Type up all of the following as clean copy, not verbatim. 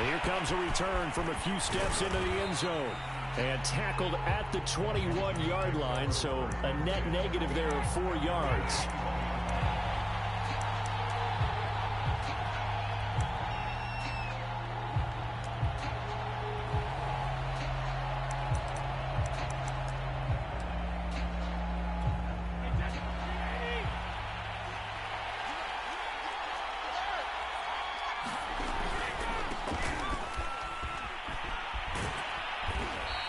And here comes a return from a few steps into the end zone. And tackled at the 21-yard line, so a net negative there of 4 yards.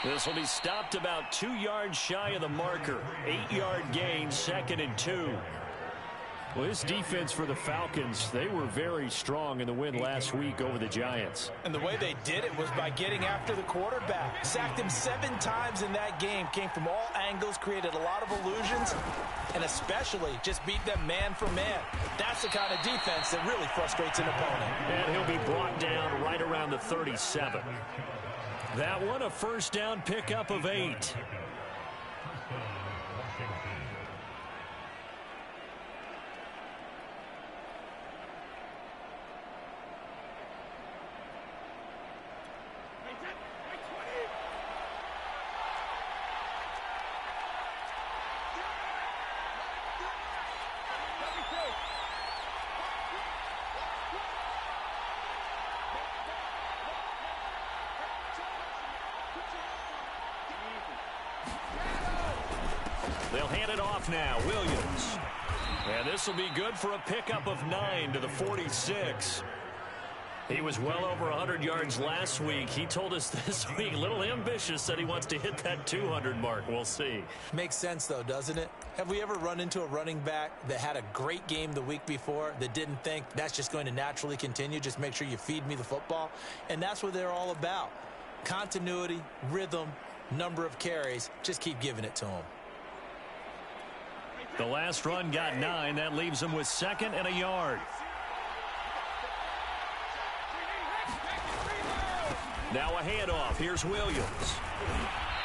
This will be stopped about 2 yards shy of the marker. 8-yard gain, 2nd and 2. Well, this defense for the Falcons, they were very strong in the win last week over the Giants. And the way they did it was by getting after the quarterback. Sacked him 7 times in that game. Came from all angles, created a lot of illusions, and especially just beat them man for man. That's the kind of defense that really frustrates an opponent. And he'll be brought down right around the 37. That one, a first down pickup of 8. They'll hand it off now. Williams. And this will be good for a pickup of 9 to the 46. He was well over 100 yards last week. He told us this week, a little ambitious, that he wants to hit that 200 mark. We'll see. Makes sense, though, doesn't it? Have we ever run into a running back that had a great game the week before that didn't think that's just going to naturally continue? Just make sure you feed me the football. And that's what they're all about. Continuity, rhythm, number of carries. Just keep giving it to them. The last run got 9. That leaves him with 2nd and a yard. Now a handoff. Here's Williams.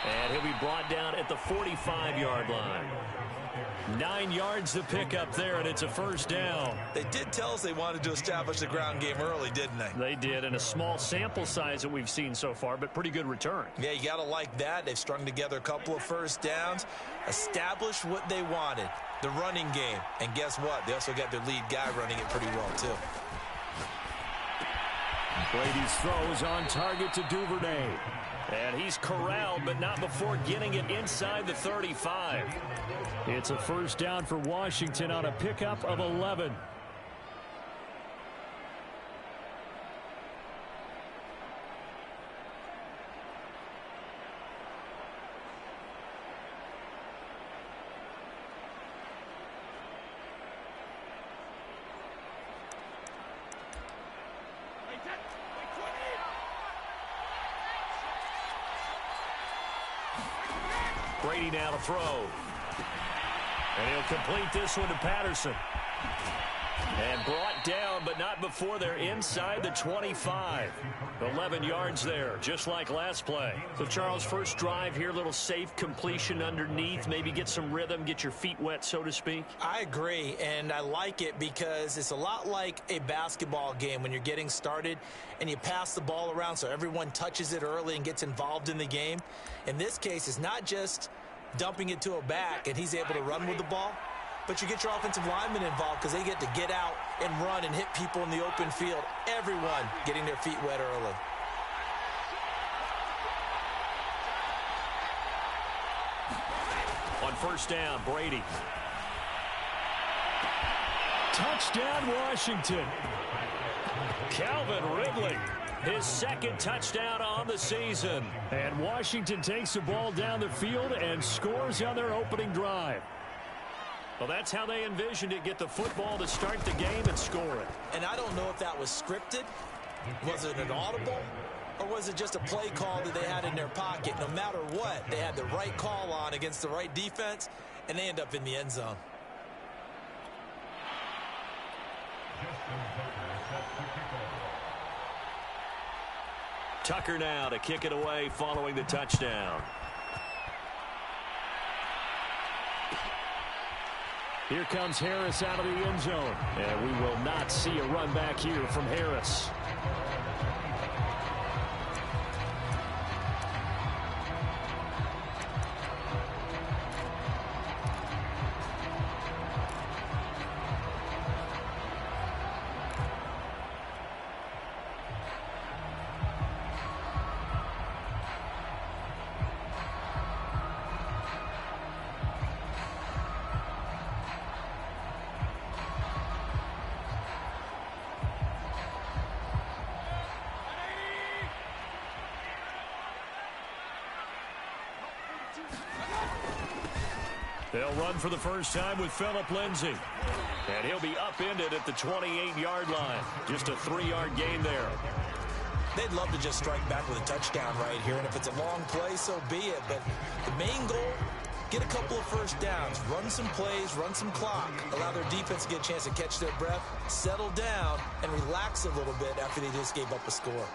And he'll be brought down at the 45-yard line. 9 yards to pick up there, and it's a first down. They did tell us they wanted to establish the ground game early, didn't they? They did, and a small sample size that we've seen so far, but pretty good return. Yeah, you got to like that. They've strung together a couple of first downs, established what they wanted, the running game. And guess what? They also got their lead guy running it pretty well, too. Brady's throw is on target to Duvernay. And he's corralled, but not before getting it inside the 35. It's a first down for Washington on a pickup of 11. Brady now to throw. And he'll complete this one to Patterson. And brought down, but not before they're inside the 25. 11 yards there, just like last play. So, Charles, first drive here, little safe completion underneath. Maybe get some rhythm, get your feet wet, so to speak. I agree, and I like it because it's a lot like a basketball game when you're getting started and you pass the ball around so everyone touches it early and gets involved in the game. In this case, it's not just dumping it to a back and he's able to run with the ball, but you get your offensive linemen involved because they get to get out and run and hit people in the open field. Everyone getting their feet wet early. On first down, Brady. Touchdown, Washington. Calvin Ridley, his second touchdown on the season. And Washington takes the ball down the field and scores on their opening drive. Well, that's how they envisioned it, get the football to start the game and score it. And I don't know if that was scripted. Was it an audible? Or was it just a play call that they had in their pocket? No matter what, they had the right call on against the right defense, and they end up in the end zone. Tucker now to kick it away following the touchdown. Here comes Harris out of the end zone. And we will not see a run back here from Harris. They'll run for the first time with Phillip Lindsay. And he'll be upended at the 28-yard line. Just a 3-yard gain there. They'd love to just strike back with a touchdown right here, and if it's a long play, so be it. But the main goal, get a couple of first downs, run some plays, run some clock, allow their defense to get a chance to catch their breath, settle down, and relax a little bit after they just gave up a score.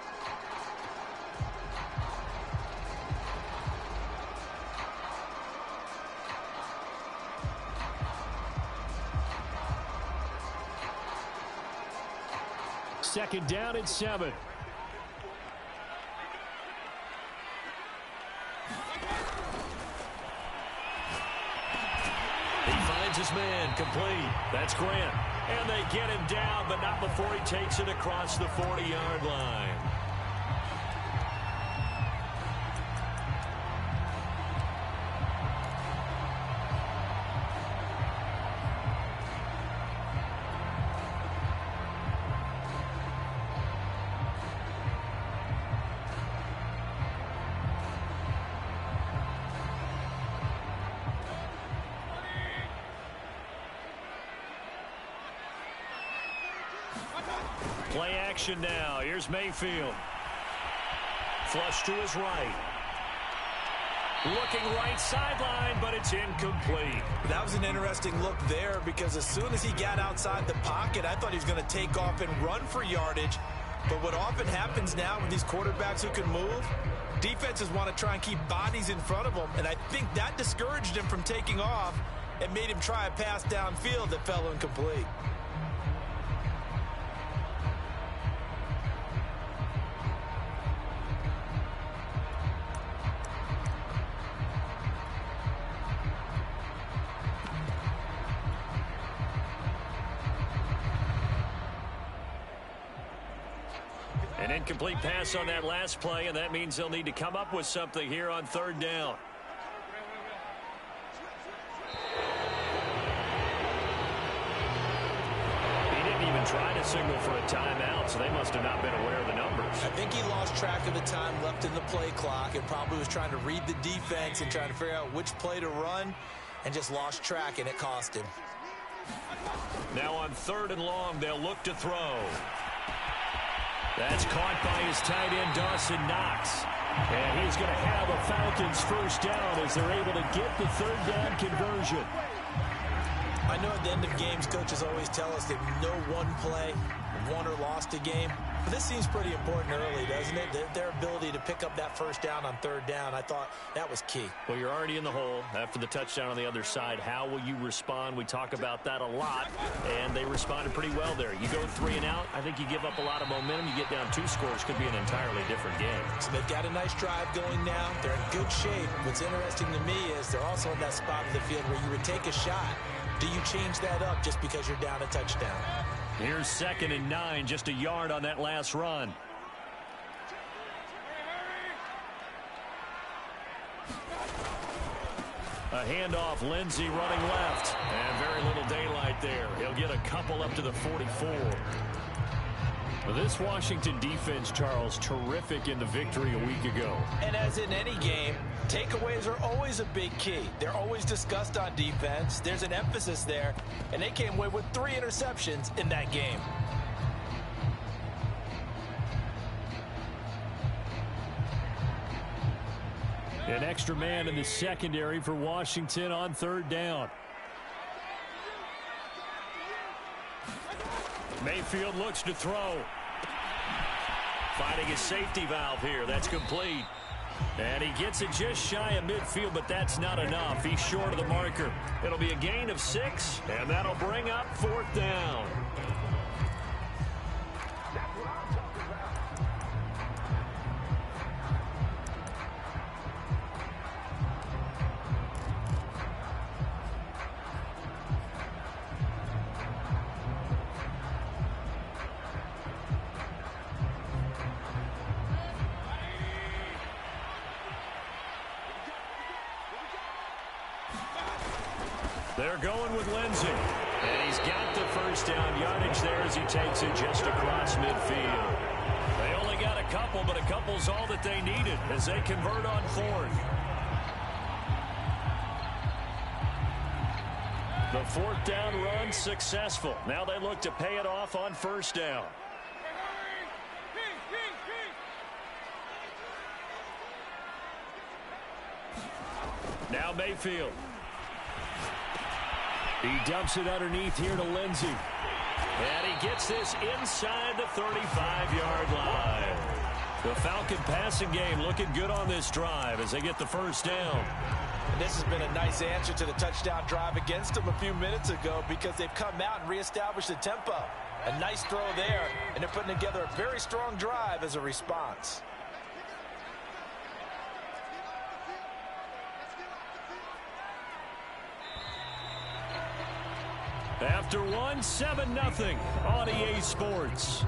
Second down at 7. He finds his man, complete. That's Grant. And they get him down, but not before he takes it across the 40-yard line. Play action now. Here's Mayfield. Flush to his right. Looking right sideline, but it's incomplete. That was an interesting look there because as soon as he got outside the pocket, I thought he was going to take off and run for yardage. But what often happens now with these quarterbacks who can move, defenses want to try and keep bodies in front of them, and I think that discouraged him from taking off and made him try a pass downfield that fell incomplete. An incomplete pass on that last play, and that means they'll need to come up with something here on third down. He didn't even try to signal for a timeout, so they must have not been aware of the numbers. I think he lost track of the time left in the play clock and probably was trying to read the defense and trying to figure out which play to run and just lost track, and it cost him. Now on third and long, they'll look to throw. That's caught by his tight end, Dawson Knox. And he's going to have a Falcons first down as they're able to get the third down conversion. I know at the end of games, coaches always tell us that no one play won or lost a game. But this seems pretty important early, doesn't it? Their ability to pick up that first down on third down, I thought that was key. Well, you're already in the hole after the touchdown on the other side. How will you respond? We talk about that a lot, and they responded pretty well there. You go 3 and out, I think you give up a lot of momentum. You get down 2 scores, could be an entirely different game. So they've got a nice drive going now. They're in good shape. What's interesting to me is they're also in that spot of the field where you would take a shot. Do you change that up just because you're down a touchdown? Here's 2nd and 9, just a yard on that last run. A handoff, Lindsay running left. And very little daylight there. He'll get a couple up to the 44. Well, this Washington defense, Charles, terrific in the victory a week ago. And as in any game, takeaways are always a big key. They're always discussed on defense. There's an emphasis there. And they came away with 3 interceptions in that game. An extra man in the secondary for Washington on third down. Mayfield looks to throw. Finding his safety valve here. That's complete. And he gets it just shy of midfield, but that's not enough. He's short of the marker. It'll be a gain of 6, and that'll bring up 4th down. They're going with Lindsay. And he's got the first down yardage there as he takes it just across midfield. They only got a couple, but a couple's all that they needed as they convert on 4th. The fourth down run successful. Now they look to pay it off on first down. Now Mayfield. He dumps it underneath here to Lindsey. And he gets this inside the 35-yard line. The Falcon passing game looking good on this drive as they get the first down. And this has been a nice answer to the touchdown drive against them a few minutes ago because they've come out and reestablished the tempo. A nice throw there, and they're putting together a very strong drive as a response. After one, 7-0 on EA Sports.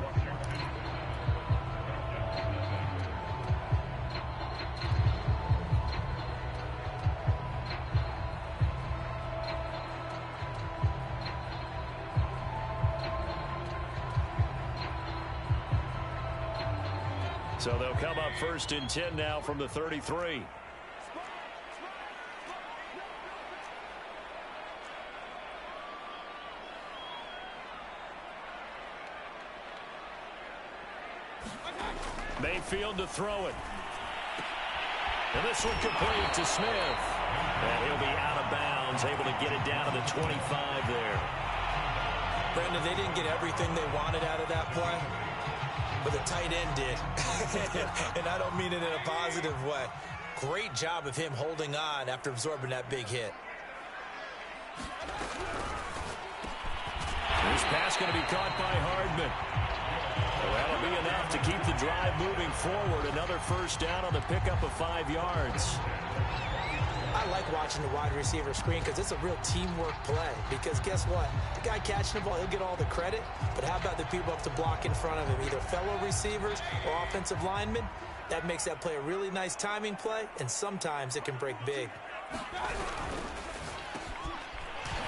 So they'll come up first and 10 now from the 33. Mayfield to throw it. And this one complete to Smith. And he'll be out of bounds, able to get it down to the 25 there. Brandon, they didn't get everything they wanted out of that play, but the tight end did. And I don't mean it in a positive way. Great job of him holding on after absorbing that big hit. This pass going to be caught by Hardman. Well, that'll be enough to keep the drive moving forward. Another first down on the pickup of 5 yards. I like watching the wide receiver screen because it's a real teamwork play. Because guess what? The guy catching the ball, he'll get all the credit. But how about the people up to block in front of him, either fellow receivers or offensive linemen? That makes that play a really nice timing play, and sometimes it can break big.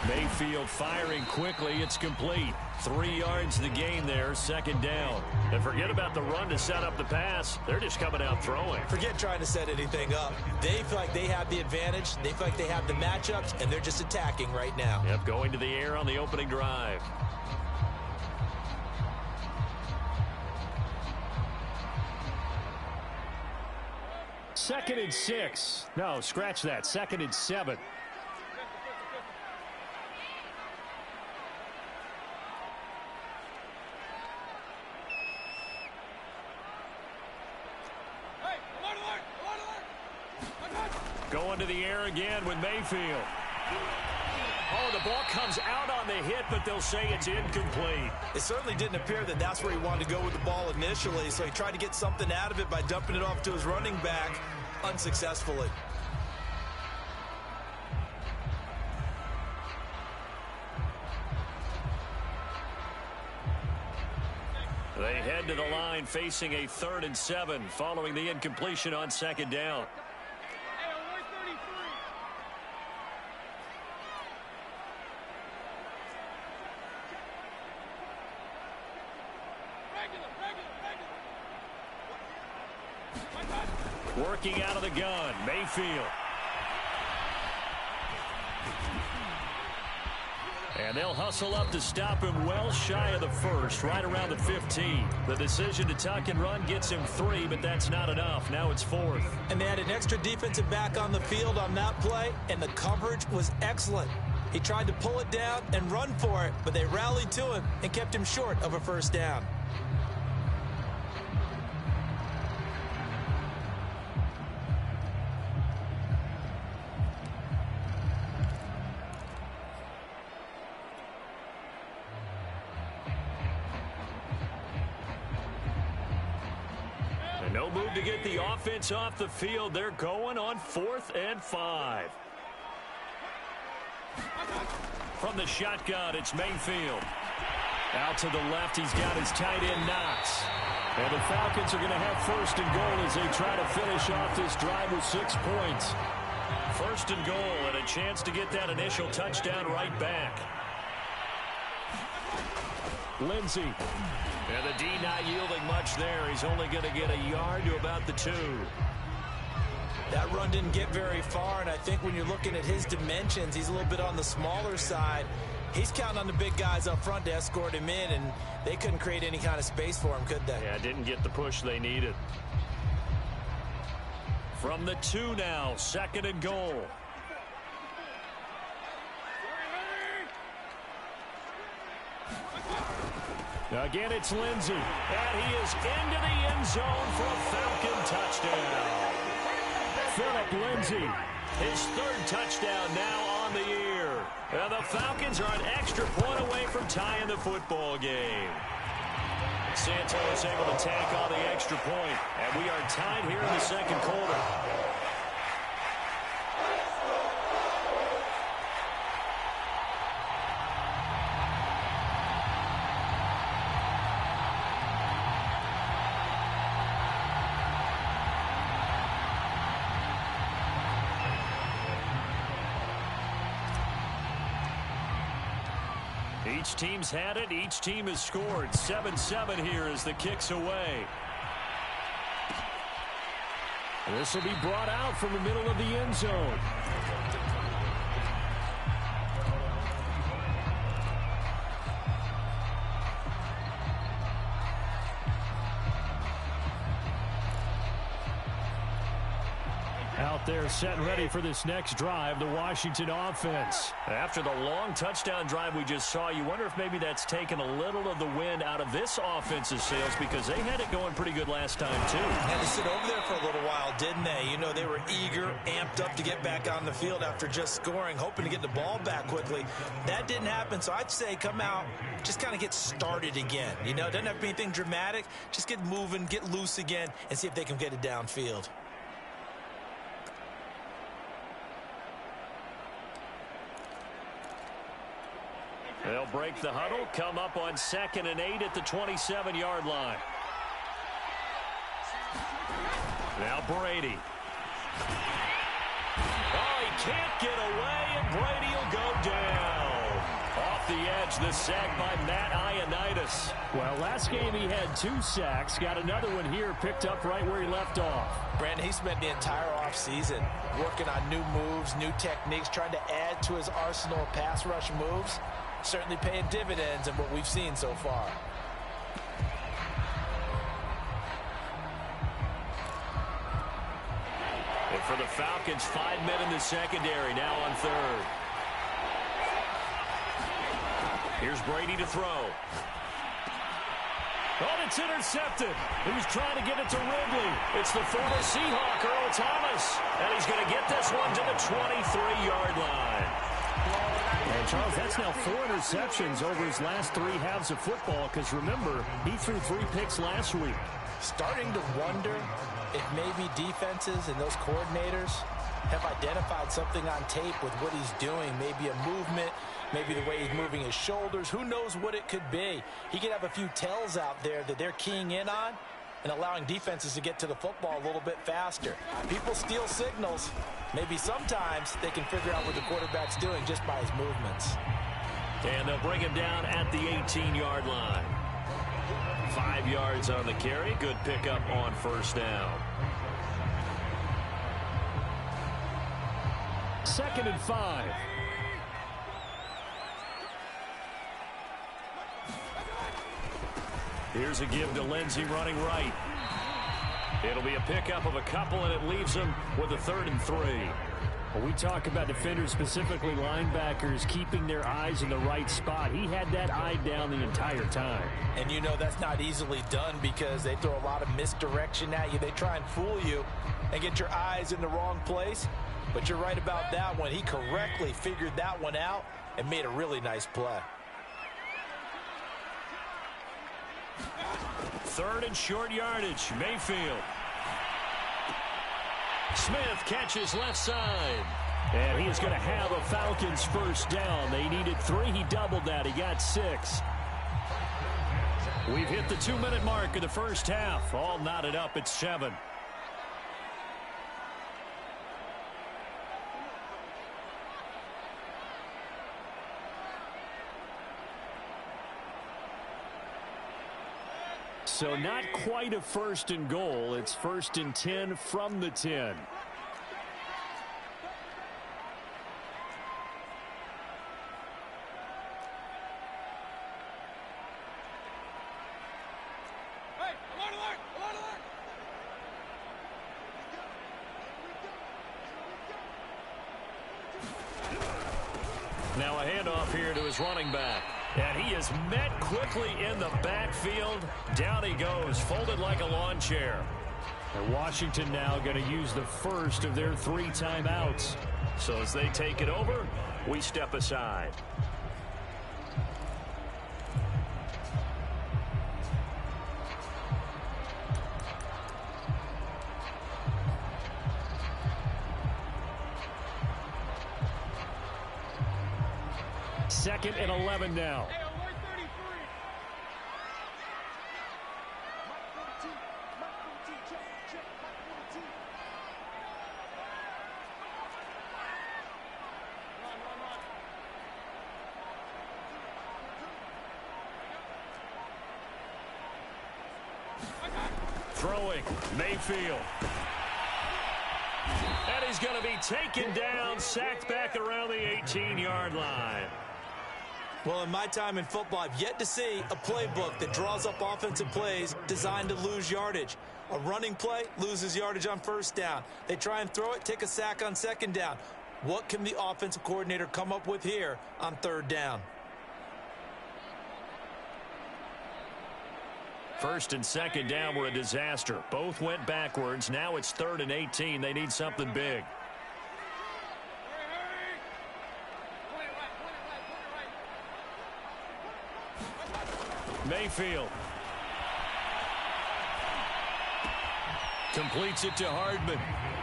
Mayfield firing quickly. It's complete. 3 yards the gain there, second down. And forget about the run to set up the pass. They're just coming out throwing. Forget trying to set anything up. They feel like they have the advantage. They feel like they have the matchups, and they're just attacking right now. Yep, going to the air on the opening drive. Second and 6. No, scratch that. Second and 7. Going to the air again with Mayfield. Oh, the ball comes out on the hit, but they'll say it's incomplete. It certainly didn't appear that that's where he wanted to go with the ball initially, so he tried to get something out of it by dumping it off to his running back unsuccessfully. They head to the line facing a 3rd and 7 following the incompletion on second down. Working out of the gun, Mayfield. And they'll hustle up to stop him well shy of the first, right around the 15. The decision to tuck and run gets him 3, but that's not enough. Now it's 4th. And they had an extra defensive back on the field on that play, and the coverage was excellent. He tried to pull it down and run for it, but they rallied to him and kept him short of a first down. No move to get the offense off the field. They're going on 4th and 5. From the shotgun, it's Mayfield. Out to the left, he's got his tight end Knox. And the Falcons are going to have 1st and goal as they try to finish off this drive with 6 points. 1st and goal and a chance to get that initial touchdown right back. Lindsey. And the D not yielding much there. He's only going to get a yard to about the 2. That run didn't get very far, and I think when you're looking at his dimensions, he's a little bit on the smaller side. He's counting on the big guys up front to escort him in, and they couldn't create any kind of space for him, could they? Yeah, didn't get the push they needed. From the 2 now, 2nd and goal. Again, it's Lindsey, and he is into the end zone for a Falcon touchdown. Phillip Lindsey, his 3rd touchdown now on the year. And the Falcons are an extra point away from tying the football game. Santos able to tack on the extra point, and we are tied here in the 2nd quarter. Each team's had it. Each team has scored. 7-7 here as the kick's away. This will be brought out from the middle of the end zone. Out there set and ready for this next drive, the Washington offense. After the long touchdown drive we just saw, you wonder if maybe that's taken a little of the wind out of this offense's sails, because they had it going pretty good last time, too. Had to sit over there for a little while, didn't they? You know, they were eager, amped up to get back on the field after just scoring, hoping to get the ball back quickly. That didn't happen, so I'd say come out, just kind of get started again. You know, it doesn't have to be anything dramatic. Just get moving, get loose again, and see if they can get it downfield. They'll break the huddle, come up on 2nd and 8 at the 27-yard line. Now Brady. Oh, he can't get away, and Brady will go down. Off the edge, the sack by Matt Ioannidis. Well, last game he had 2 sacks. Got another one here, picked up right where he left off. Brandon, he spent the entire offseason working on new moves, new techniques, trying to add to his arsenal of pass rush moves. Certainly paying dividends in what we've seen so far. And for the Falcons, 5 men in the secondary, now on 3rd. Here's Brady to throw. Oh, it's intercepted. He was trying to get it to Ridley. It's the former Seahawk, Earl Thomas. And he's going to get this one to the 23-yard line. And Charles, that's now 4 interceptions over his last 3 halves of football, because remember, he threw 3 picks last week. Starting to wonder if maybe defenses and those coordinators have identified something on tape with what he's doing. Maybe a movement, maybe the way he's moving his shoulders. Who knows what it could be? He could have a few tells out there that they're keying in on and allowing defenses to get to the football a little bit faster. People steal signals. Maybe sometimes they can figure out what the quarterback's doing just by his movements. And they'll bring him down at the 18-yard line. 5 yards on the carry. Good pickup on 1st down. 2nd and 5. Here's a give to Lindsey running right. It'll be a pickup of a couple, and it leaves him with a 3rd and 3. Well, we talk about defenders, specifically linebackers, keeping their eyes in the right spot. He had that eye down the entire time. And you know that's not easily done because they throw a lot of misdirection at you. They try and fool you and get your eyes in the wrong place. But you're right about that one. He correctly figured that one out and made a really nice play. 3rd and short yardage. Mayfield. Smith catches left side. And he is going to have a Falcons 1st down. They needed 3. He doubled that. He got 6. We've hit the 2-minute mark of the 1st half. All knotted up at 7. So not quite a 1st and goal. It's 1st and 10 from the 10. handoff here to his running back. And he is met quickly in the backfield. Down he goes, folded like a lawn chair. And Washington now going to use the first of their 3 timeouts. So as they take it over, we step aside. Second and 11 now. Throwing, Mayfield. And he's going to be taken down, sacked back around the 18-yard line. Well, in my time in football, I've yet to see a playbook that draws up offensive plays designed to lose yardage. A running play loses yardage on first down. They try and throw it, take a sack on second down. What can the offensive coordinator come up with here on third down? First and second down were a disaster. Both went backwards. Now it's 3rd and 18. They need something big. Mayfield. Completes it to Hardman.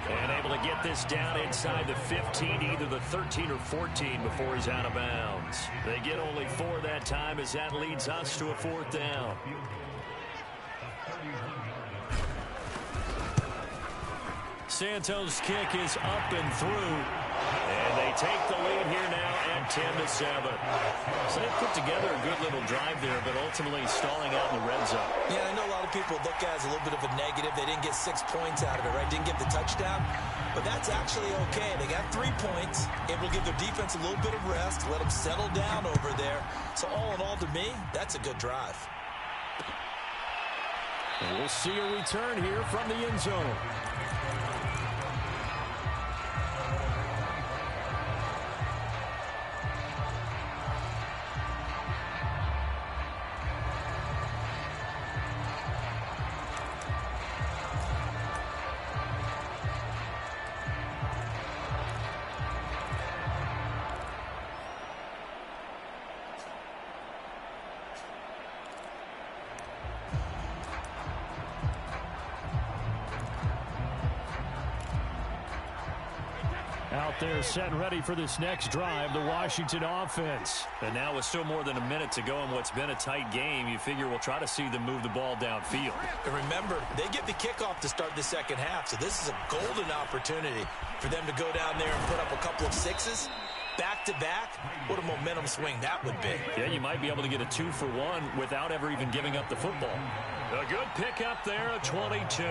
And able to get this down inside the 15, either the 13 or 14 before he's out of bounds. They get only 4 that time as that leads us to a 4th down. Santos' kick is up and through. And they take the lead here now at 10-7. So they put together a good little drive there, but ultimately stalling out in the red zone. Yeah, I know a lot of people look at it as a little bit of a negative. They didn't get 6 points out of it, right? Didn't get the touchdown. But that's actually okay. They got 3 points, able to give their defense a little bit of rest, let them settle down over there. So all in all, to me, that's a good drive. And we'll see a return here from the end zone. Out there set and ready for this next drive, the Washington offense. And now with still more than a minute to go in what's been a tight game, you figure we'll try to see them move the ball downfield. And remember, they get the kickoff to start the second half, so this is a golden opportunity for them to go down there and put up a couple of 6s. Back-to-back, what a momentum swing that would be. Yeah, you might be able to get a 2-for-1 without ever even giving up the football. A good pickup there, a 22.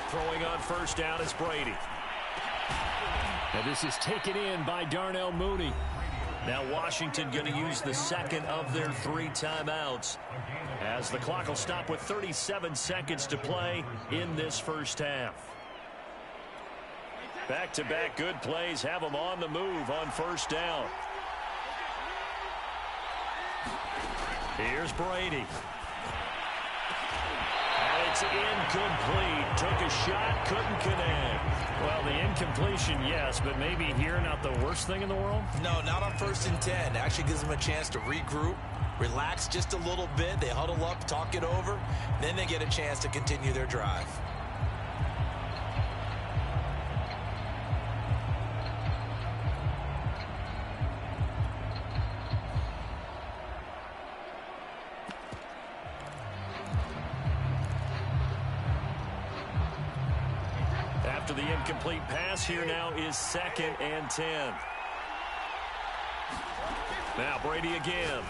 Throwing on first down is Brady. And this is taken in by Darnell Mooney. Now Washington going to use the second of their 3 timeouts as the clock will stop with 37 seconds to play in this first half. Back-to-back good plays have them on the move on first down. Here's Brady. And it's incomplete. Took a shot, couldn't connect. Well, the incompletion, yes, but maybe here not the worst thing in the world? No, not on 1st and 10. Actually gives them a chance to regroup, relax just a little bit. They huddle up, talk it over, then they get a chance to continue their drive. After the incomplete pass, here now is 2nd and 10. Now Brady again.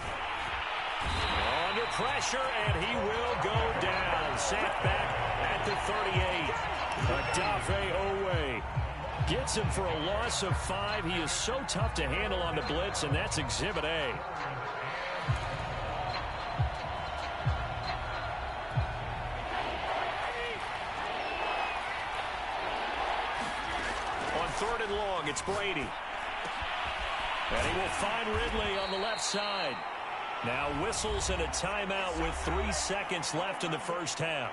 Under pressure, and he will go down. Sacked back at the 38. Adafe Owe gets him for a loss of 5. He is so tough to handle on the blitz, and that's Exhibit A. It's Brady. And he will find Ridley on the left side. Now whistles and a timeout with 3 seconds left in the first half.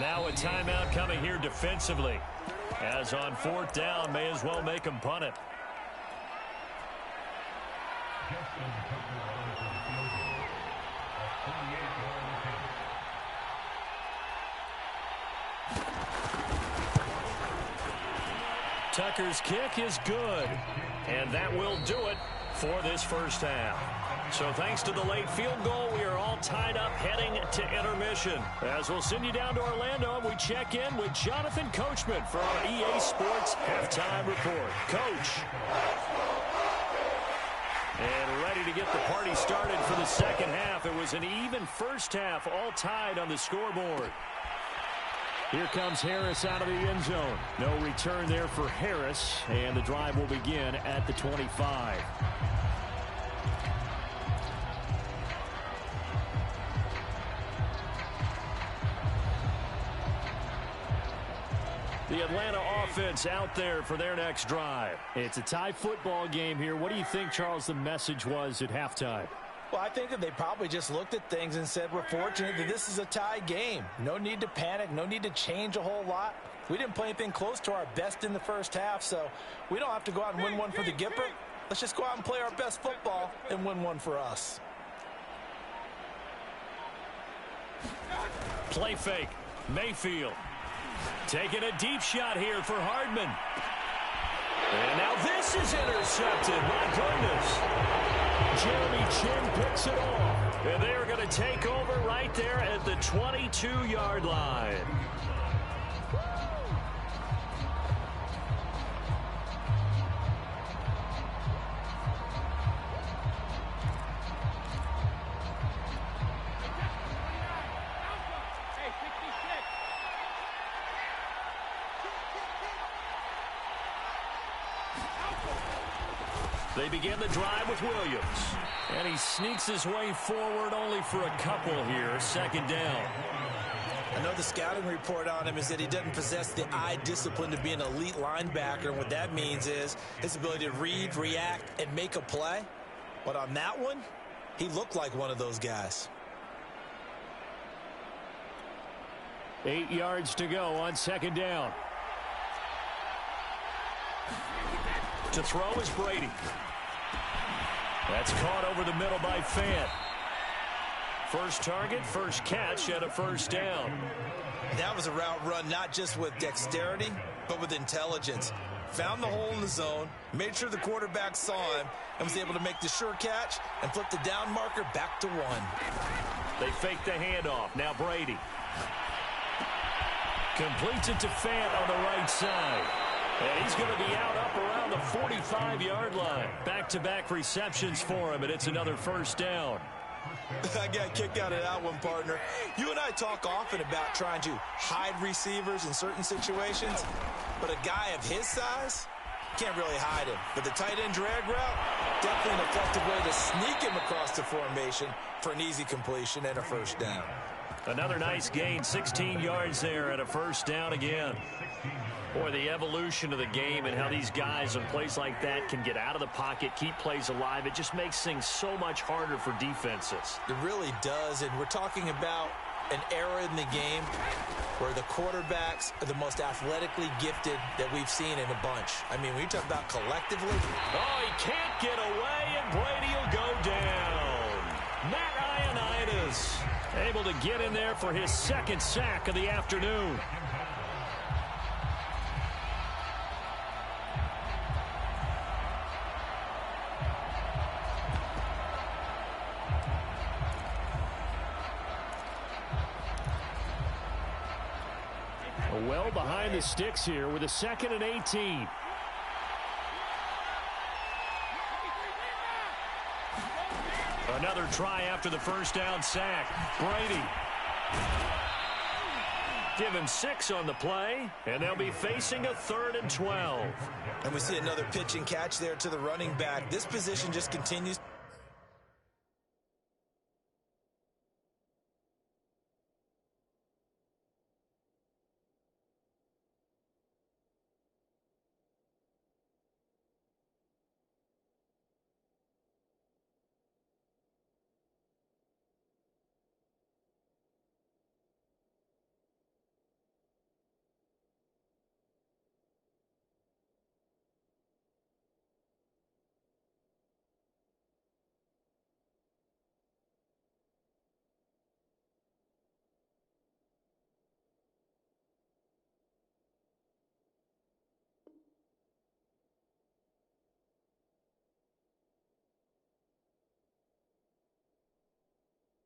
Now a timeout coming here defensively. As on 4th down, may as well make him punt it. Tucker's kick is good. And that will do it for this first half. So thanks to the late field goal, we are all tied up heading to intermission. As we'll send you down to Orlando, and we check in with Jonathan Coachman for our EA Sports Halftime Report. Coach. And ready to get the party started for the second half. It was an even first half, all tied on the scoreboard. Here comes Harris out of the end zone. No return there for Harris, and the drive will begin at the 25. The Atlanta offense out there for their next drive. It's a tie football game here. What do you think, Charles, the message was at halftime? Well, I think that they probably just looked at things and said, we're fortunate that this is a tie game. No need to panic. No need to change a whole lot. We didn't play anything close to our best in the first half, so we don't have to go out and win one for the Gipper. Let's just go out and play our best football and win one for us. Play fake. Mayfield. Taking a deep shot here for Hardman. And now this is intercepted. My goodness. Jeremy Chin picks it off. And they're going to take over right there at the 22-yard line. They begin the drive with Williams. And he sneaks his way forward only for a couple here. Second down. I know the scouting report on him is that he doesn't possess the eye discipline to be an elite linebacker. And what that means is his ability to read, react, and make a play. But on that one, he looked like one of those guys. 8 yards to go on second down. To throw is Brady. That's caught over the middle by Fant. First target, first catch, and a first down. That was a route run not just with dexterity, but with intelligence. Found the hole in the zone, made sure the quarterback saw him, and was able to make the sure catch and flip the down marker back to one. They fake the handoff. Now Brady. Completes it to Fant on the right side. And he's going to be out up around the 45-yard line. Back-to-back receptions for him, and it's another first down. I got a kick out of that one, partner. You and I talk often about trying to hide receivers in certain situations, but a guy of his size can't really hide him. But the tight end drag route, definitely an effective way to sneak him across the formation for an easy completion and a first down. Another nice gain, 16 yards there, and a first down again. Boy, the evolution of the game and how these guys in plays like that can get out of the pocket, keep plays alive, it just makes things so much harder for defenses. It really does, and we're talking about an era in the game where the quarterbacks are the most athletically gifted that we've seen in a bunch. I mean, when you talk about collectively. Oh, he can't get away, and Brady will go down. Matt Ioannidis able to get in there for his second sack of the afternoon. Well behind the sticks here with a 2nd and 18. Another try after the first down sack. Brady. Give him 6 on the play, and they'll be facing a 3rd and 12. And we see another pitch and catch there to the running back. This position just continues.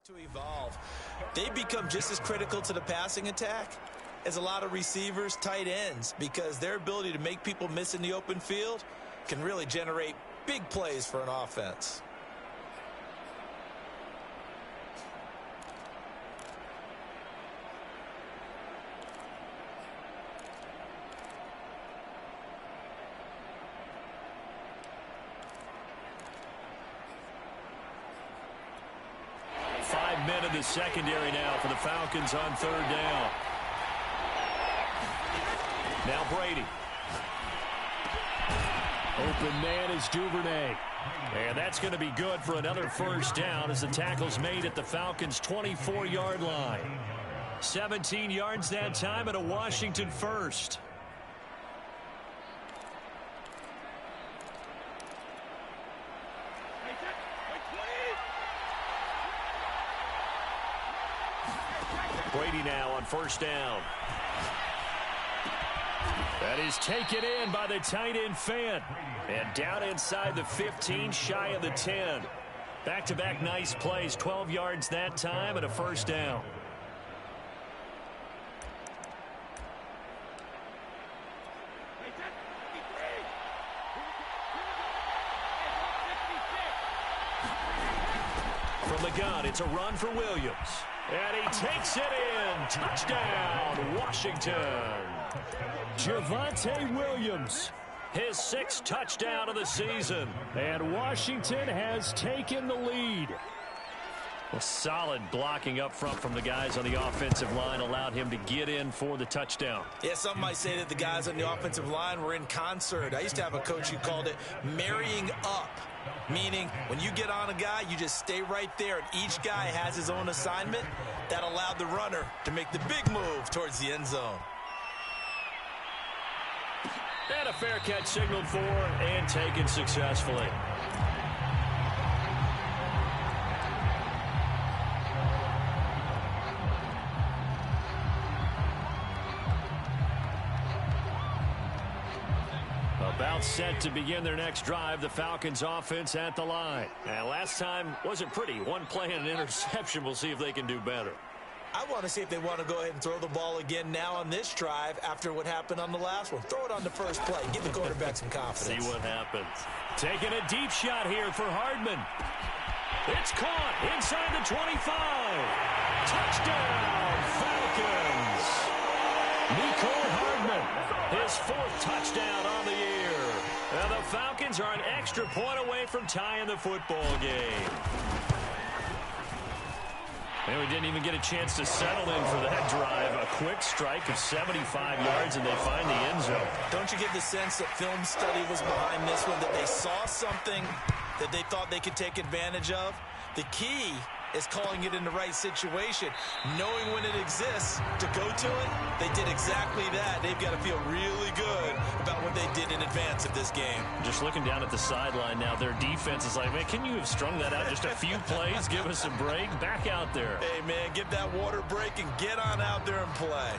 To evolve. They become just as critical to the passing attack as a lot of receivers, tight ends, because their ability to make people miss in the open field can really generate big plays for an offense. Men in the secondary now for the Falcons on 3rd down. Now Brady. Open man is Duvernay. And that's going to be good for another 1st down as the tackle's made at the Falcons' 24-yard line. 17 yards that time and a Washington 1st. Brady now on 1st down. That is taken in by the tight end Fant. And down inside the 15, shy of the 10. Back-to-back nice plays, 12 yards that time and a 1st down. From the gun, it's a run for Williams. And he takes it in. Touchdown, Washington. Javonte Williams. His 6th touchdown of the season. And Washington has taken the lead. Well, solid blocking up front from the guys on the offensive line allowed him to get in for the touchdown. Yeah, some might say that the guys on the offensive line were in concert. I used to have a coach who called it marrying up. Meaning, when you get on a guy, you just stay right there, and each guy has his own assignment. That allowed the runner to make the big move towards the end zone. And a fair catch signaled for and taken successfully. About set to begin their next drive, the Falcons offense at the line. And last time wasn't pretty. One play and an interception. We'll see if they can do better. I want to see if they want to go ahead and throw the ball again now on this drive after what happened on the last one. Throw it on the first play. Give the quarterback some confidence. See what happens. Taking a deep shot here for Hardman. It's caught inside the 25. Touchdown, Falcons. Nicole Hardman, his 4th touchdown on the year. And the Falcons are an extra point away from tying the football game. And we didn't even get a chance to settle in for that drive. A quick strike of 75 yards, and they find the end zone. Don't you get the sense that film study was behind this one, that they saw something that they thought they could take advantage of? The key is calling it in the right situation, knowing when it exists to go to it. They did exactly that. They've got to feel really good about what they did in advance of this game. Just looking down at the sideline now, their defense is like, man, can you have strung that out just a few plays? Give us a break. Back out there. Hey, man, give that water break and get on out there and play.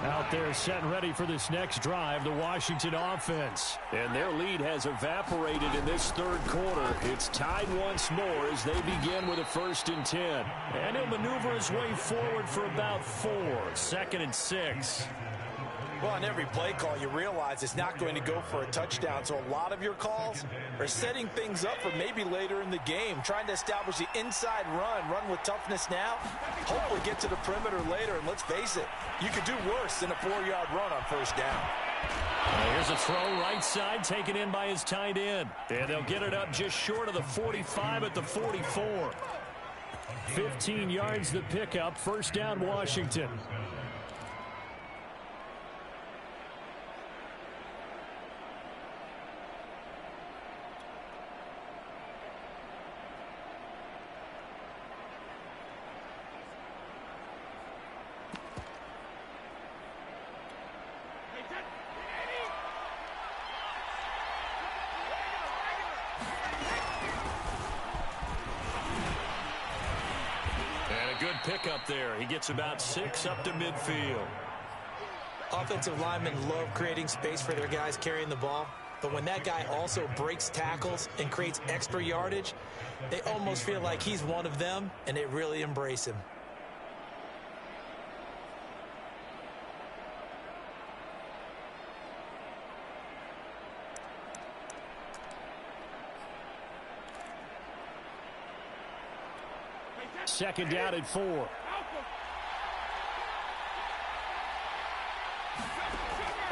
Out there set and ready for this next drive, the Washington offense. And their lead has evaporated in this 3rd quarter. It's tied once more as they begin with a 1st and 10. And he'll maneuver his way forward for about 4. 2nd and 6. Well, on every play call, you realize it's not going to go for a touchdown. So a lot of your calls are setting things up for maybe later in the game, trying to establish the inside run with toughness now, hopefully get to the perimeter later. And let's face it, you could do worse than a 4-yard run on first down. Here's a throw right side, taken in by his tight end. And they'll get it up just short of the 45 at the 44. 15 yards the pickup. First down, Washington. Pick up there. He gets about 6 up to midfield. Offensive linemen love creating space for their guys carrying the ball. But when that guy also breaks tackles and creates extra yardage, they almost feel like he's one of them, and they really embrace him. Second down at 4.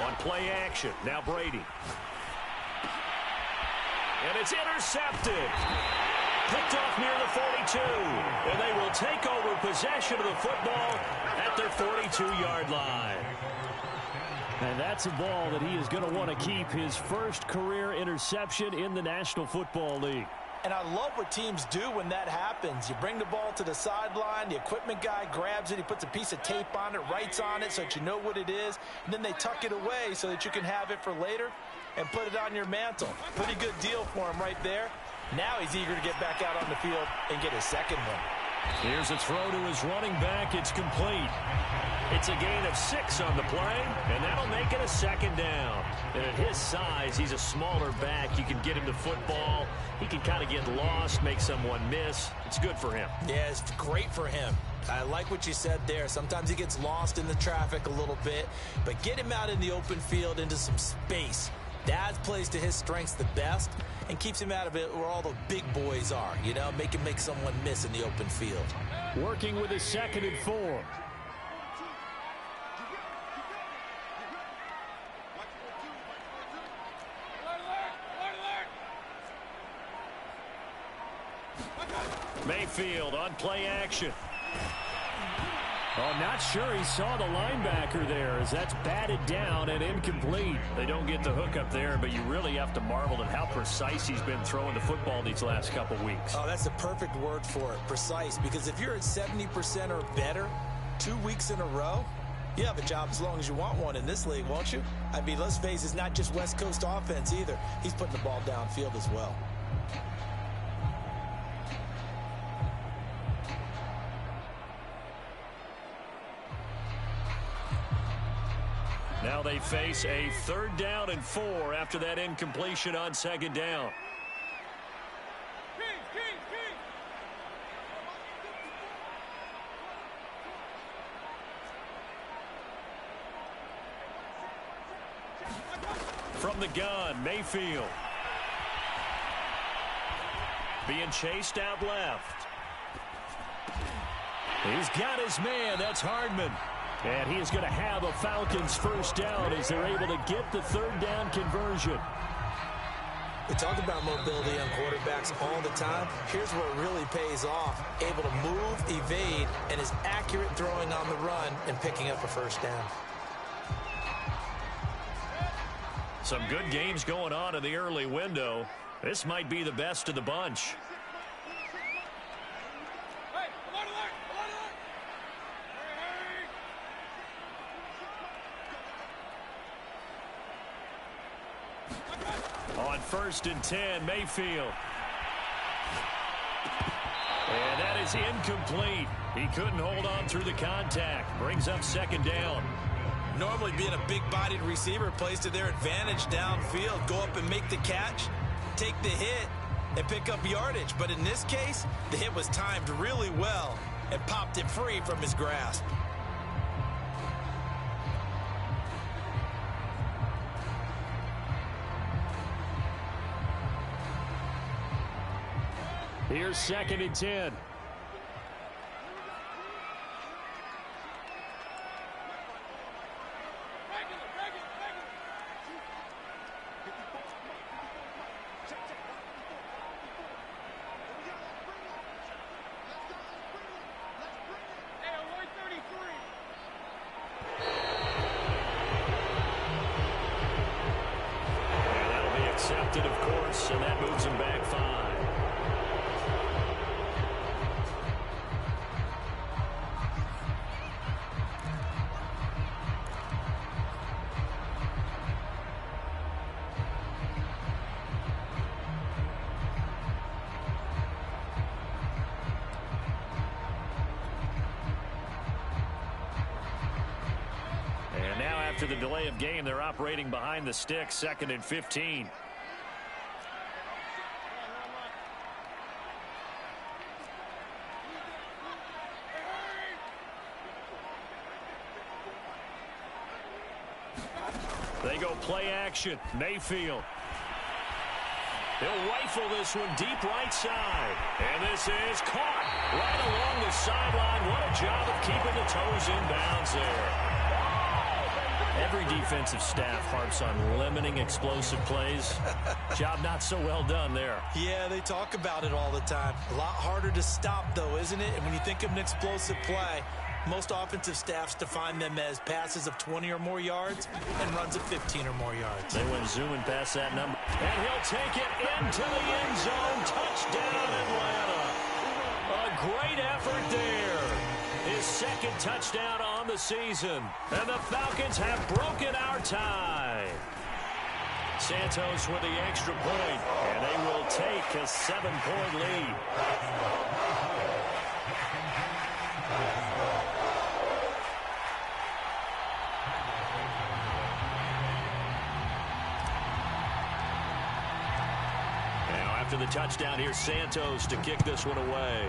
On play action, now Brady. And it's intercepted. Picked off near the 42. And they will take over possession of the football at their 42-yard line. And that's a ball that he is going to want to keep, his first career interception in the National Football League. And I love what teams do when that happens. You bring the ball to the sideline, the equipment guy grabs it, he puts a piece of tape on it, writes on it so that you know what it is, and then they tuck it away so that you can have it for later and put it on your mantle. Pretty good deal for him right there. Now he's eager to get back out on the field and get his second one. Here's a throw to his running back. It's complete. It's a gain of 6 on the play, and that'll make it a second down. And at his size, he's a smaller back. You can get him the football. He can kind of get lost, make someone miss. It's good for him. Yeah, it's great for him. I like what you said there. Sometimes he gets lost in the traffic a little bit, but get him out in the open field into some space. That plays to his strengths the best and keeps him out of it where all the big boys are, you know, make someone miss in the open field. Working with his second and 4. Mayfield on play action. Oh, not sure he saw the linebacker there as that's batted down and incomplete. They don't get the hook up there, but you really have to marvel at how precise he's been throwing the football these last couple weeks. Oh, that's the perfect word for it, precise, because if you're at 70% or better 2 weeks in a row, you have a job as long as you want one in this league, won't you? I mean, let's face it, it's not just West Coast offense either. He's putting the ball downfield as well. Now they face a 3rd down and 4 after that incompletion on 2nd down. From the gun, Mayfield. Being chased out left. He's got his man. That's Hardman. And he is going to have a Falcons first down as they're able to get the 3rd down conversion. We talk about mobility on quarterbacks all the time. Here's where it really pays off. Able to move, evade, and is accurate throwing on the run and picking up a first down. Some good games going on in the early window. This might be the best of the bunch. On 1st and 10, Mayfield. And that is incomplete. He couldn't hold on through the contact. Brings up 2nd down. Normally being a big-bodied receiver plays to their advantage downfield. Go up and make the catch, take the hit, and pick up yardage. But in this case, the hit was timed really well and popped it free from his grasp. Here's 2nd and 10. Accepted, of course, and that moves him back 5. And now after the delay of game, they're operating behind the sticks, 2nd and 15. They go play action. Mayfield. He'll rifle this one deep right side. And this is caught right along the sideline. What a job of keeping the toes in bounds there. Every defensive staff harps on limiting explosive plays. Job not so well done there. Yeah, they talk about it all the time. A lot harder to stop, though, isn't it? And when you think of an explosive play, most offensive staffs define them as passes of 20 or more yards and runs of 15 or more yards. They went zooming past that number. And he'll take it into the end zone. Touchdown, Atlanta. A great effort there. His 2nd touchdown on the season. And the Falcons have broken our tie. Santos with the extra point. And they will take a 7-point lead. After the touchdown, here's Santos to kick this one away.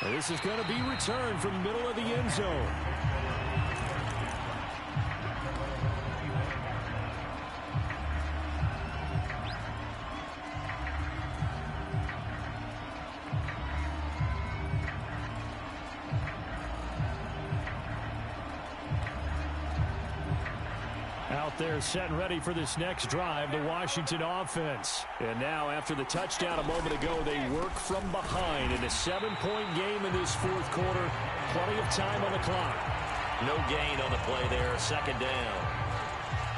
And this is going to be returned from the middle of the end zone. Out there set and ready for this next drive, the Washington offense. And now after the touchdown a moment ago, they work from behind in a 7-point game in this 4th quarter. Plenty of time on the clock. No gain on the play there, 2nd down.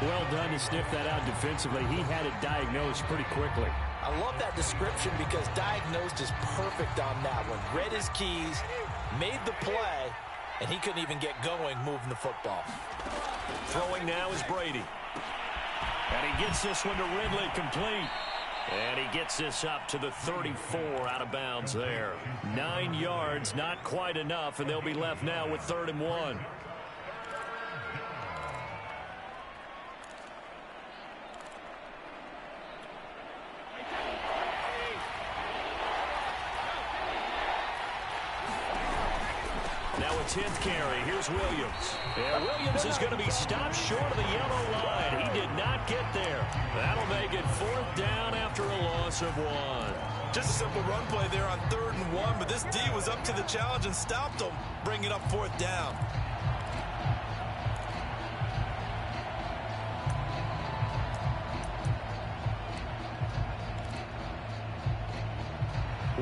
Well done to sniff that out defensively. He had it diagnosed pretty quickly. I love that description because diagnosed is perfect on that one. Read his keys, made the play, and he couldn't even get going moving the football. Throwing now is Brady. And he gets this one to Ridley complete. And he gets this up to the 34 out of bounds there. 9 yards, not quite enough, and they'll be left now with 3rd and 1. Now a 10th carry. Here's Williams. And Williams is going to be stopped short of the yellow line. He did not get there. That'll make it 4th down after a loss of 1. Just a simple run play there on 3rd and 1, but this D was up to the challenge and stopped him, bringing up 4th down.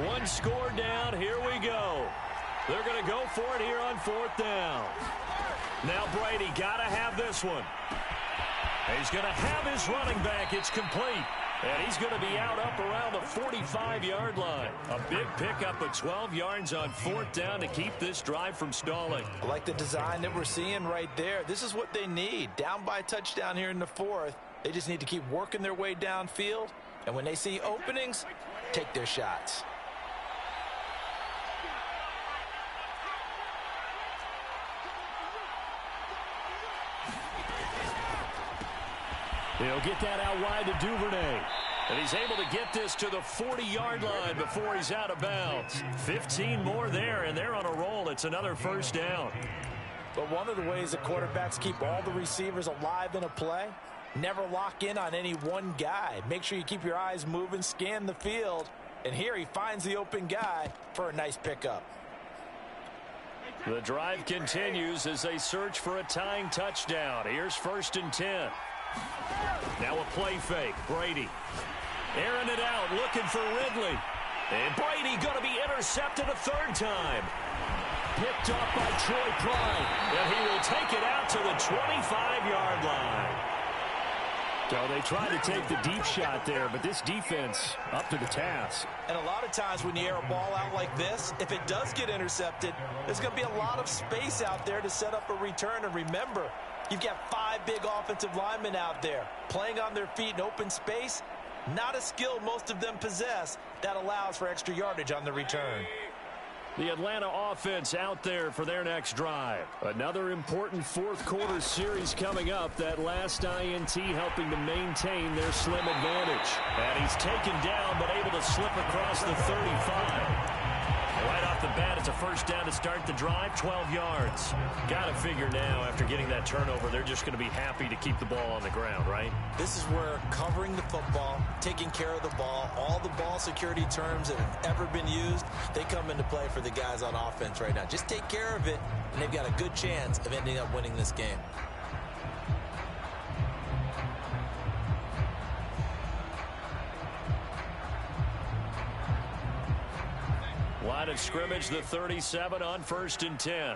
One score down. Here we go. They're going to go for it here on 4th down. Now Brady got to have this one. He's going to have his running back. It's complete. And he's going to be out up around the 45-yard line. A big pickup of 12 yards on 4th down to keep this drive from stalling. I like the design that we're seeing right there. This is what they need. Down by a touchdown here in the 4th. They just need to keep working their way downfield. And when they see openings, take their shots. He'll get that out wide to Duvernay. And he's able to get this to the 40-yard line before he's out of bounds. 15 more there, and they're on a roll. It's another 1st down. But one of the ways that quarterbacks keep all the receivers alive in a play, Never lock in on any one guy. Make sure you keep your eyes moving, scan the field. And here he finds the open guy for a nice pickup. The drive continues as they search for a tying touchdown. Here's 1st and 10. Now a play fake. Brady airing it out, looking for Ridley. And Brady going to be intercepted a 3rd time. Picked up by Troy Pride. And he will take it out to the 25-yard line. So they tried to take the deep shot there, but this defense up to the task. And a lot of times when you air a ball out like this, if it does get intercepted, there's going to be a lot of space out there to set up a return. And remember, you've got 5 big offensive linemen out there playing on their feet in open space. Not a skill most of them possess that allows for extra yardage on the return. The Atlanta offense out there for their next drive. Another important 4th quarter series coming up. That last INT helping to maintain their slim advantage. And he's taken down but able to slip across the 35. Right off the bat, it's a 1st down to start the drive, 12 yards. Got to figure now, after getting that turnover, they're just going to be happy to keep the ball on the ground, right? This is where covering the football, taking care of the ball, all the ball security terms that have ever been used, they come into play for the guys on offense right now. Just take care of it, and they've got a good chance of ending up winning this game. Line of scrimmage, the 37 on 1st and 10.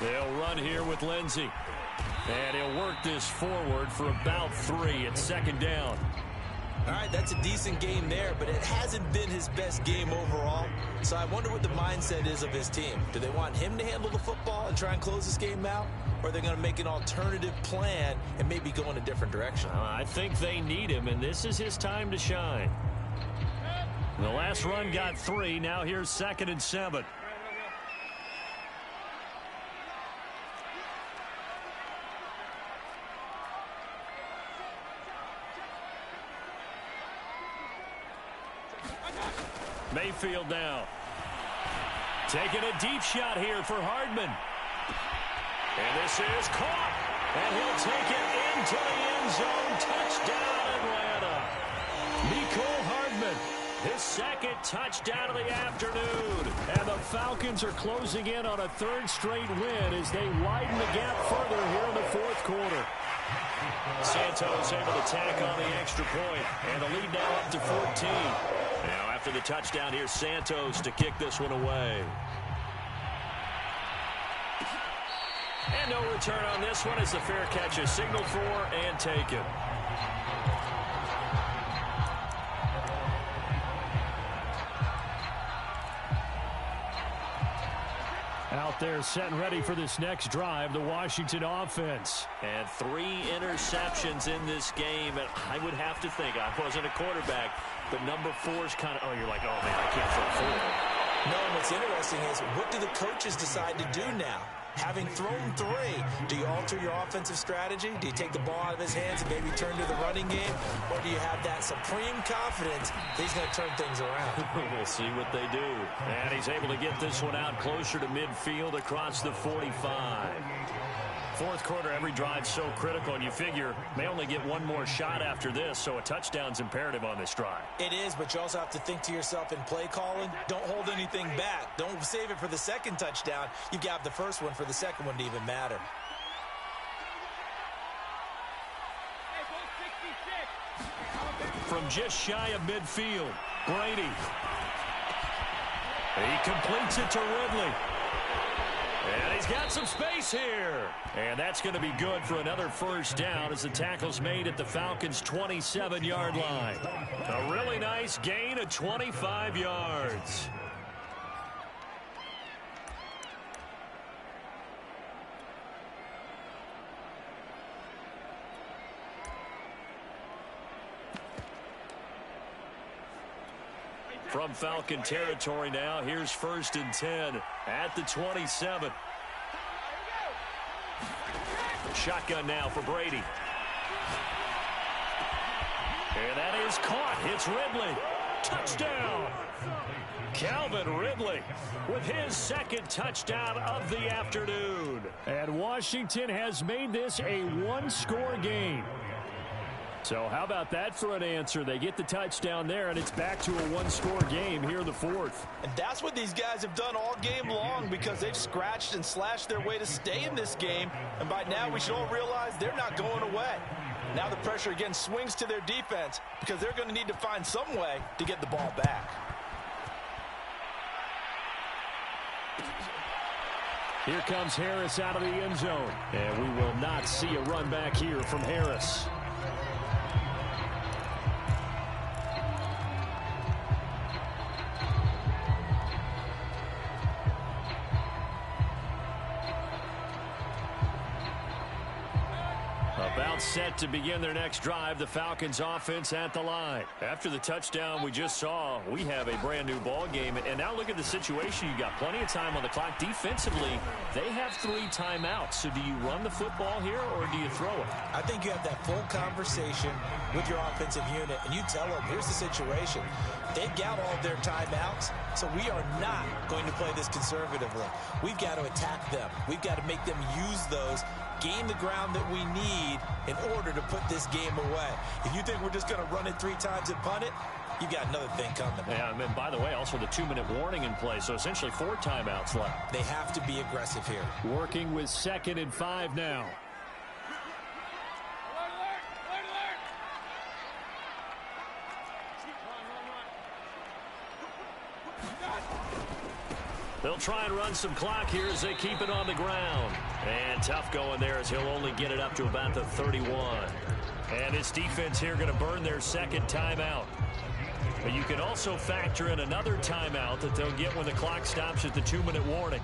They'll run here with Lindsey. And he'll work this forward for about 3 at 2nd down. All right, that's a decent game there, but it hasn't been his best game overall. So I wonder what the mindset is of his team. Do they want him to handle the football and try and close this game out? Or are they going to make an alternative plan and maybe go in a different direction? I think they need him, and this is his time to shine. The last run got 3. Now here's 2nd and 7. Mayfield now. Taking a deep shot here for Hardman. And this is caught. And he'll take it into the end zone. Touchdown, Atlanta. Mecole Hardman. His 2nd touchdown of the afternoon. And the Falcons are closing in on a 3rd straight win as they widen the gap further here in the 4th quarter. Santos able to tack on the extra point. And the lead now up to 14. Now after the touchdown, here's Santos to kick this one away. And no return on this one as the fair catch is signaled for and taken. Out there set and ready for this next drive, the Washington offense. And 3 interceptions in this game. And I would have to think, I wasn't a quarterback, but number 4 is kind of, oh, you're like, oh, man, I can't throw 4. No, and what's interesting is, what do the coaches decide to do now? Having thrown 3, do you alter your offensive strategy? Do you take the ball out of his hands and maybe turn to the running game? Or do you have that supreme confidence that he's going to turn things around? We'll see what they do. And he's able to get this one out closer to midfield across the 45. 4th quarter, every drive so critical, and you figure may only get one more shot after this, so a touchdown's imperative on this drive. It is, but you also have to think to yourself in play calling, don't hold anything back. Don't save it for the 2nd touchdown. You've got the 1st one for the 2nd one to even matter. From just shy of midfield, Brady. He completes it to Ridley. And he's got some space here. And that's going to be good for another 1st down as the tackle's made at the Falcons' 27-yard line. A really nice gain of 25 yards. From Falcon territory now, here's 1st and 10 at the 27. Shotgun now for Brady. And that is caught. It's Ridley. Touchdown! Calvin Ridley with his second touchdown of the afternoon. And Washington has made this a one-score game. So how about that for an answer? They get the touchdown there, and it's back to a one-score game here in the fourth. And that's what these guys have done all game long, because they've scratched and slashed their way to stay in this game. And by now, we should all realize they're not going away. Now the pressure again swings to their defense, because they're going to need to find some way to get the ball back. Here comes Harris out of the end zone. And we will not see a run back here from Harris. About set to begin their next drive, the Falcons offense at the line. After the touchdown we just saw, we have a brand new ball game. And now look at the situation. You got plenty of time on the clock. Defensively, they have 3 timeouts. So do you run the football here or do you throw it? I think you have that full conversation with your offensive unit, and you tell them, here's the situation. They've got all of their timeouts, so we are not going to play this conservatively. We've got to attack them. We've got to make them use those, gain the ground that we need in order to put this game away. If you think we're just going to run it 3 times and punt it, you got another thing coming. Yeah, and by the way, also the 2-minute warning in play, so essentially 4 timeouts left. They have to be aggressive here. Working with 2nd and 5 now. They'll try and run some clock here as they keep it on the ground. And tough going there as he'll only get it up to about the 31. And his defense here going to burn their 2nd timeout. But you can also factor in another timeout that they'll get when the clock stops at the 2-minute warning.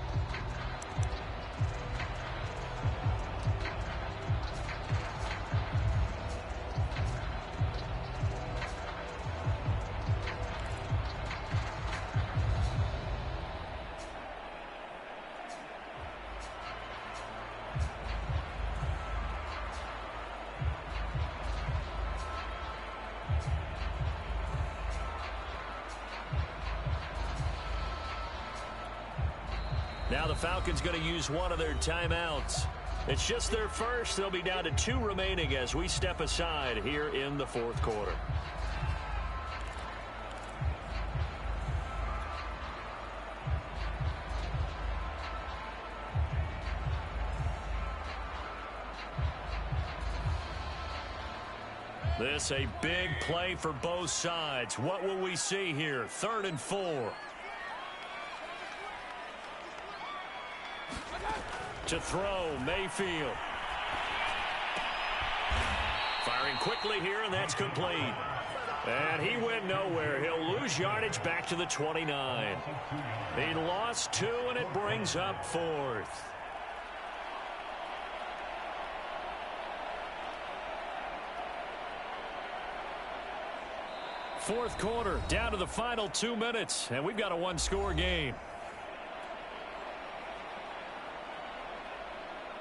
Now the Falcons going to use one of their timeouts. It's just their first. They'll be down to 2 remaining as we step aside here in the 4th quarter. This a big play for both sides. What will we see here? 3rd and 4. To throw, Mayfield. Firing quickly here, and that's complete. And he went nowhere. He'll lose yardage back to the 29. He lost 2, and it brings up 4th. Fourth quarter, down to the final 2 minutes, and we've got a one-score game.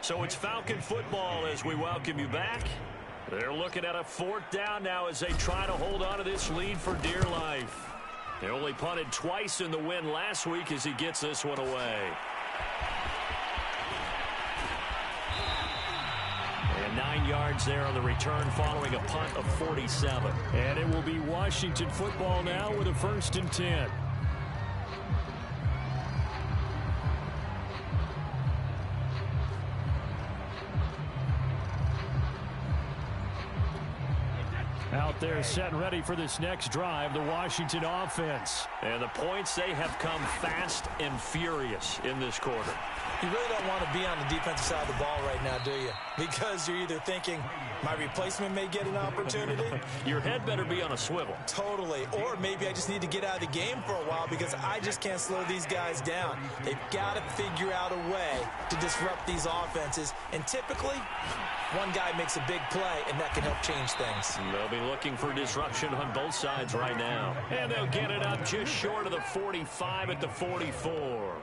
So it's Falcon football as we welcome you back. They're looking at a 4th down now as they try to hold on to this lead for dear life. They only punted twice in the win last week as he gets this one away. And 9 yards there on the return following a punt of 47. And it will be Washington football now with a 1st and 10. Out there set and ready for this next drive, the Washington offense. And the points, they have come fast and furious in this quarter. You really don't want to be on the defensive side of the ball right now, do you? Because you're either thinking, my replacement may get an opportunity. Your head better be on a swivel. Totally. Or maybe I just need to get out of the game for a while because I just can't slow these guys down. They've got to figure out a way to disrupt these offenses. And typically, one guy makes a big play, and that can help change things. They'll be looking for disruption on both sides right now. And they'll get it up just short of the 45 at the 44.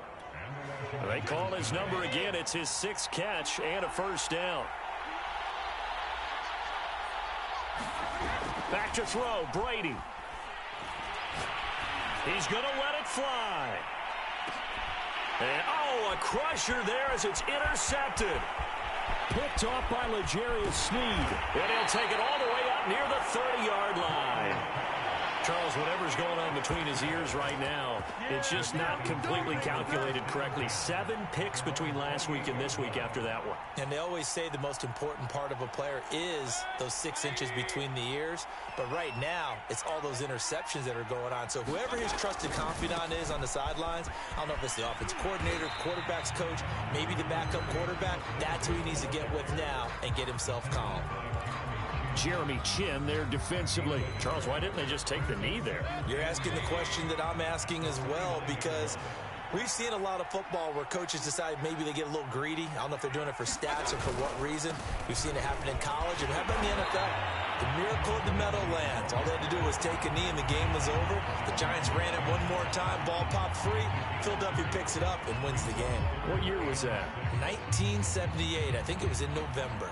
They call his number again. It's his 6th catch and a 1st down. Back to throw, Brady. He's going to let it fly. And, a crusher there as it's intercepted. Picked off by L'Jarius Sneed. And he'll take it all the way up near the 30-yard line. Charles, whatever's going on between his ears right now, it's just not completely calculated correctly. 7 picks between last week and this week after that one. And they always say the most important part of a player is those 6 inches between the ears. But right now, it's all those interceptions that are going on. So whoever his trusted confidant is on the sidelines, I don't know if it's the offensive coordinator, the quarterback's coach, maybe the backup quarterback, that's who he needs to get with now and get himself calm. Jeremy Chin there defensively. Charles, why didn't they just take the knee there? You're asking the question that I'm asking as well, because we've seen a lot of football where coaches decide maybe they get a little greedy. I don't know if they're doing it for stats or for what reason. We've seen it happen in college, and how about in the NFL? The miracle of the Meadowlands. All they had to do was take a knee, and the game was over. The Giants ran it one more time. Ball popped free. Philadelphia picks it up and wins the game. What year was that? 1978. I think it was in November.